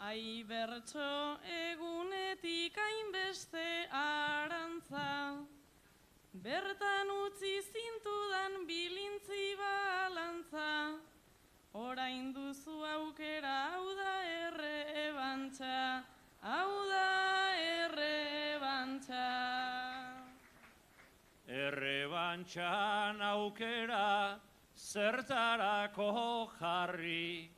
Ai bertso egunetik hainbeste arantza, bertan utzi zintudan bilintzi balantza, orain duzu aukera, hau da errebantxa, hau da errebantxa. Errebantxan aukera zertarako jarri,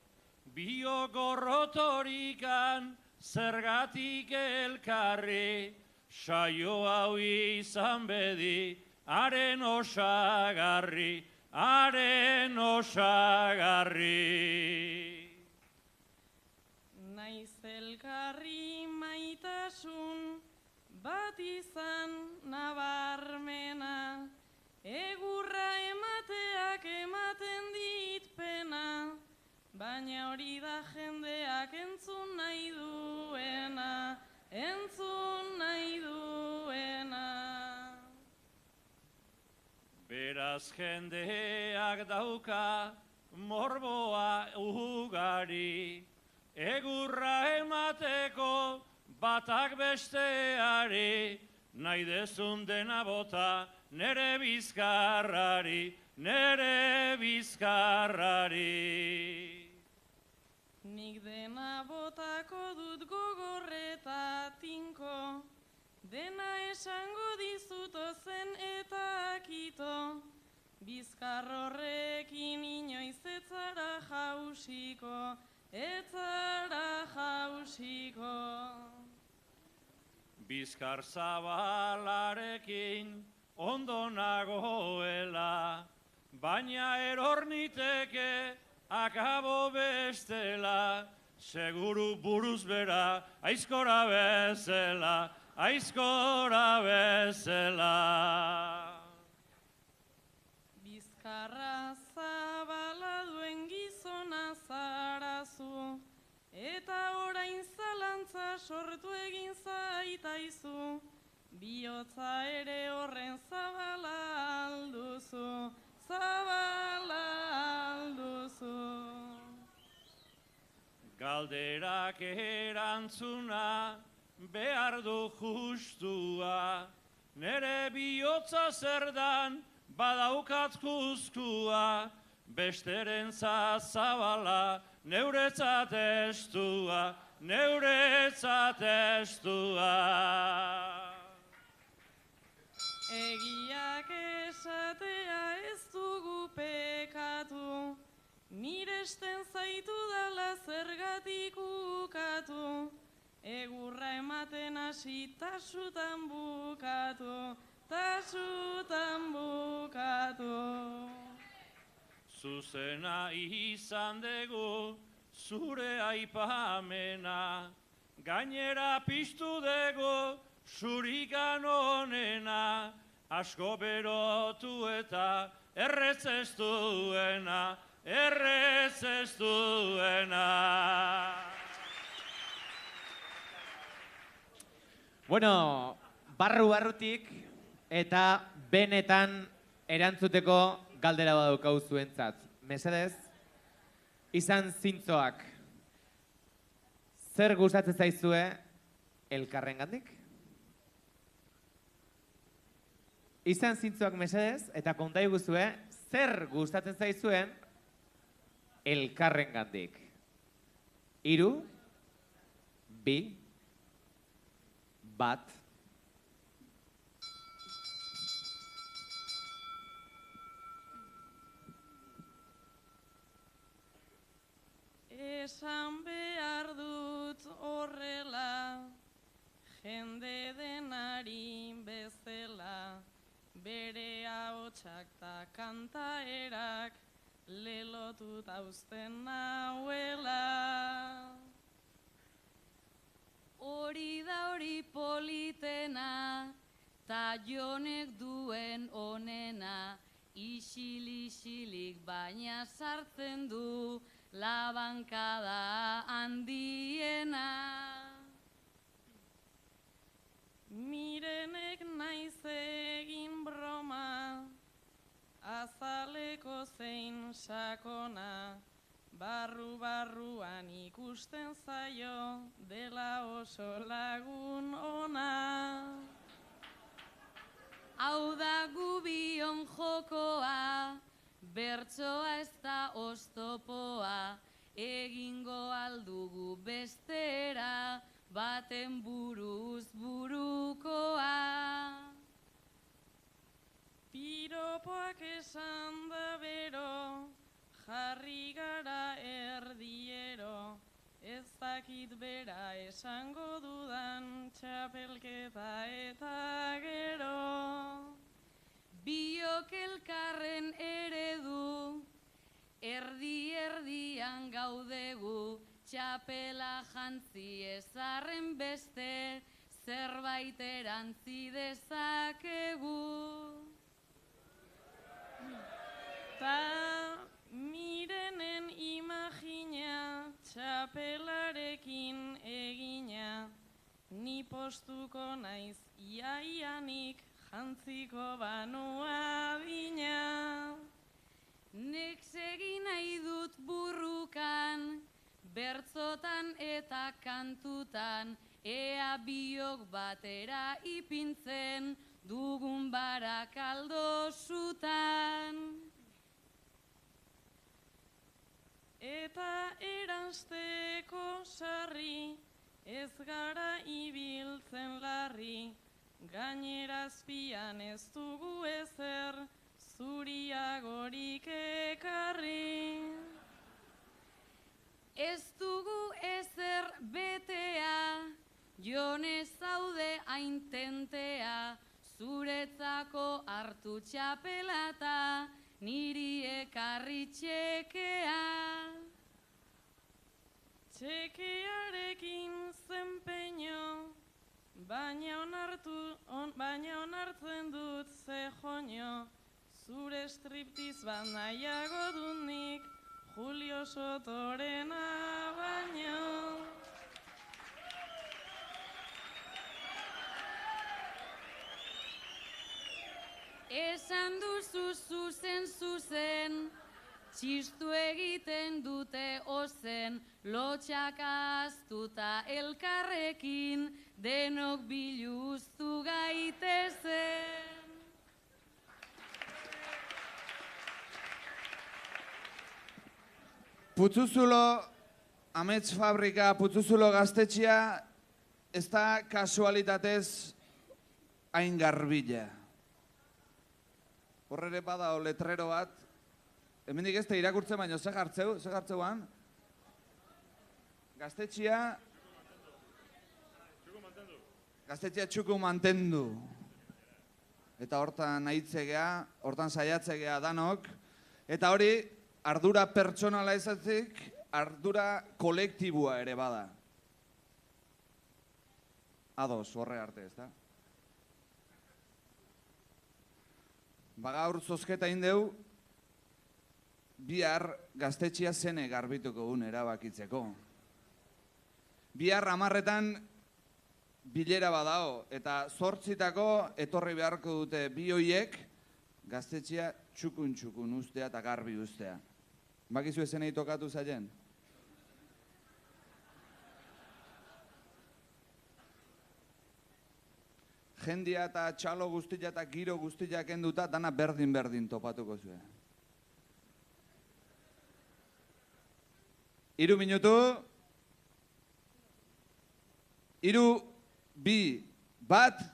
biogorrotorikan zergatik elkarri, saio hau izan bedi, haren osagarri, haren osagarri. Naiz elkarri maitasun bat izan nabarmena, egurra emateak ematen dit pena, baina hori da jendeak entzun nahi duena, entzun nahi duena. Beraz jendeak dauka morboa ugari, egurra emateko batak besteari, nahi dezun dena bota nere bizkarrari, nere bizkarrari. Nik dena botako dut gogorreta tinko, dena esango dizut ozen eta akito, bizkar horrekin inoiz etzara jausiko, etzara jausiko. Bizkar zabalarekin ondo nagoela, baina eror niteke akabo bestela, seguru buruz bera aizkora bezela, aizkora bezela. Bizkarra zabala duen gizona zarazu, eta orain zalantza sortu egin zaitaizu, bihotza ere horren zabala alduzu, zabala alduzu. Galderak erantzuna behar du justua, nere bihotza zer dan badaukat kuzkua, besteren zabala neuretzat estua, neuretzat estua. Egiak esatea ez dugu pekatu, miresten zaitu dala zergatik ukatu, egurra ematen hasi tasutan bukatu, tasutan bukatu. Zuzena izan dugu zure aipamena, gainera piztu dugu zurikan onena, asko berotu eta errez ez duena, errez ez duena. Bueno, barrutik eta benetan erantzuteko galdera badaukagu zuentzat. Mesedez, izan zintzoak. Zer gustatzen zaizue elkarrengandik? Izan zintzoak mesedez, eta konta iguzue, zer gustatzen zaizuen elkarrengandik. 3, 2, 1. Esan behar dut horrela, jende denari bezala, bere ahotsak ta kantaerak lelotut hauzten nauela. Hori da hori politena, ta jonek duen onena, isil-isilik baina sartzen du labankada handiena. Mirenek naiz egin broma, azaleko zein sakona, barruan ikusten zaio, dela oso lagun ona. Hau da gubion jokoa, bertsoa ez da oztopoa, egingo aldugu bestera, baten buruz burukoa. Piropoak esan da bero, jarri gara erdiero, ez dakit bera esango dudan txapelketa eta gero. Biok elkarren eredu, erdian gaudegu, txapela jantzi ezarren beste, zerbait erantzi dezakegu. Ta Mirenen imagina, txapelarekin egina, ni postuko naiz iaianik, jantziko banua dina. Nek segin nahi dut burrukan, bertzotan eta kantutan, ea biok batera ipintzen, dugun barakaldo zutan. Eta eransteko sarri, ez gara ibiltzen larri, gainera azpian ez dugu ezer, zuriagorik ekarri. Ez dugu ezer betea, jone zaude aintentea, zuretzako hartu txapelata, niri ekarri txekea. Txekearekin zenpeño, baina onartzen dut ze joño, zure striptiz bat nahiago dut nik, Julio Sotorena baino. Esan duzu zuzen, txistu egiten dute ozen, lotxak ahaztuta elkarrekin, denok biluztu gaitezen. Putzuzulo amets fabrika, Putzuzulo gaztetxea, ez da kasualitatez hain garbila. Horrere bada letrero bat, hemendik ez da irakurtzen baino, ze jartzeuan? Gaztetxea txuku mantendu. Eta hortan nahitzegea, hortan saiatzegea danok. Eta hori, ardura pertsonala ezazik, ardura kolektibua ere bada. Ados, horre arte, ez da? Gaur zozketa indeu, bihar gaztetxea zene garbituko un erabakitzeko. Bihar 10:00 bilera badao, eta 8:00 etorri beharko dute bi hoiek gaztetxea txukun ustea eta garbi ustea. Bakizu ezenei tokatu zaien? Jendia eta txalo guztia eta giro guztia kenduta, dana berdin topatuko zuen. 3 minutu. 3, 2, 1.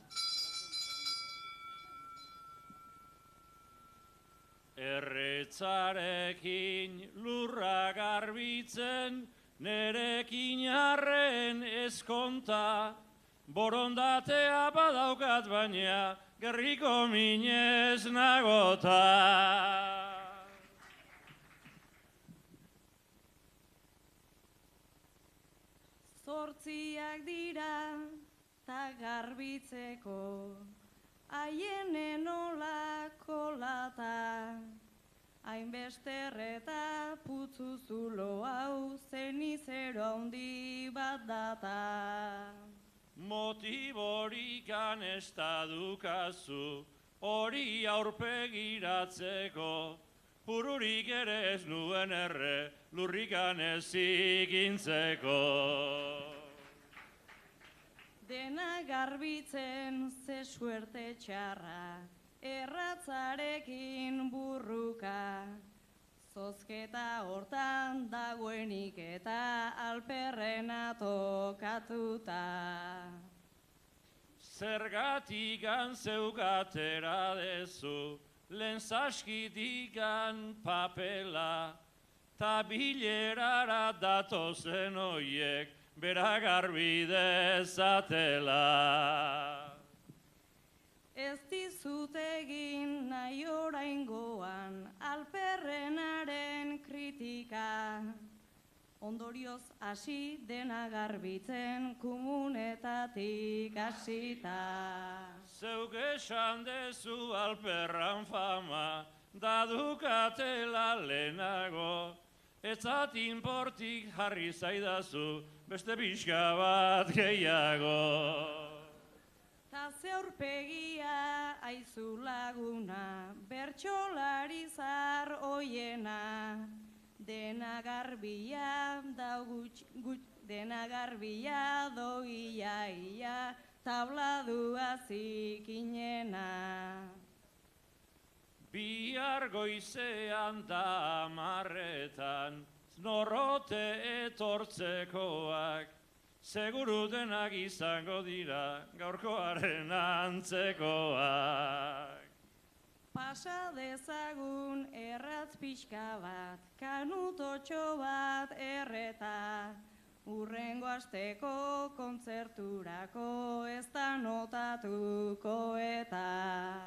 Erretzarekin lurra garbitzen, nerekin arren eskonta, borondatea badaukat baina, gerriko minez nagota. Zortziak dira ta garbitzeko, haienen nola kolata, hainbeste erreta Putzuzulo hau zenizero handi bat data. Motiborikan ez da dukazu, hori aurpegiratzeko, pururik ere ez nuen erre, lurrikan ez ikintzeko. Dena garbitzen ze suerte txarra, erratzarekin burruka. Zozketa hortan dagoenik eta alperrena tokatuta. Zergatikan zeukatera dezu, lehen saskitikan papela, ta bilerara datozen oiek, bera garbi dezatela. Ez dizut egin nahi oraingoan alperrenaren kritika. Ondorioz hasi dena garbitzen komunetatik hasita. Zeuk esan dezu alperran fama, dadukatela lehenago, etzat inportik jarri zaidazu, beste pixka bat gehiago. Ta ze aurpegia aizu laguna, bertsolari zar oiena, dena garbia doia, tabladua zikinena. Bihar goizean da 10:00, norrote etortzekoak, seguru denak izango dira gaurkoaren antzekoak. Pasa dezagun erratz pixka bat, kanutotxo bat erreta, urrengo asteko kontzerturako ez da notatuko eta.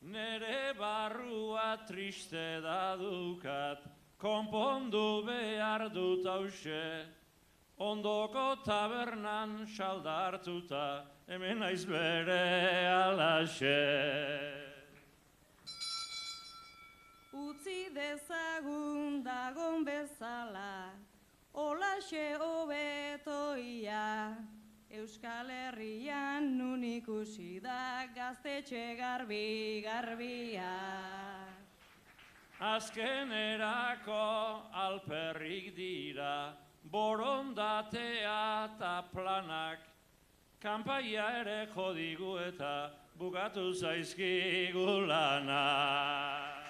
Nere barrua triste da dukat, konpondu behar dut hause, ondoko tabernan salda hartuta, hemen naiz bere alaxe. Utzi dezagun dagon bezala, olaxe hobetoia, Euskal Herrian nun ikusi da gaztetxe garbia. Azkenerako alperrik dira, borondatea eta planak, kanpaia ere jodigu eta bukatu zaizkigu lanak.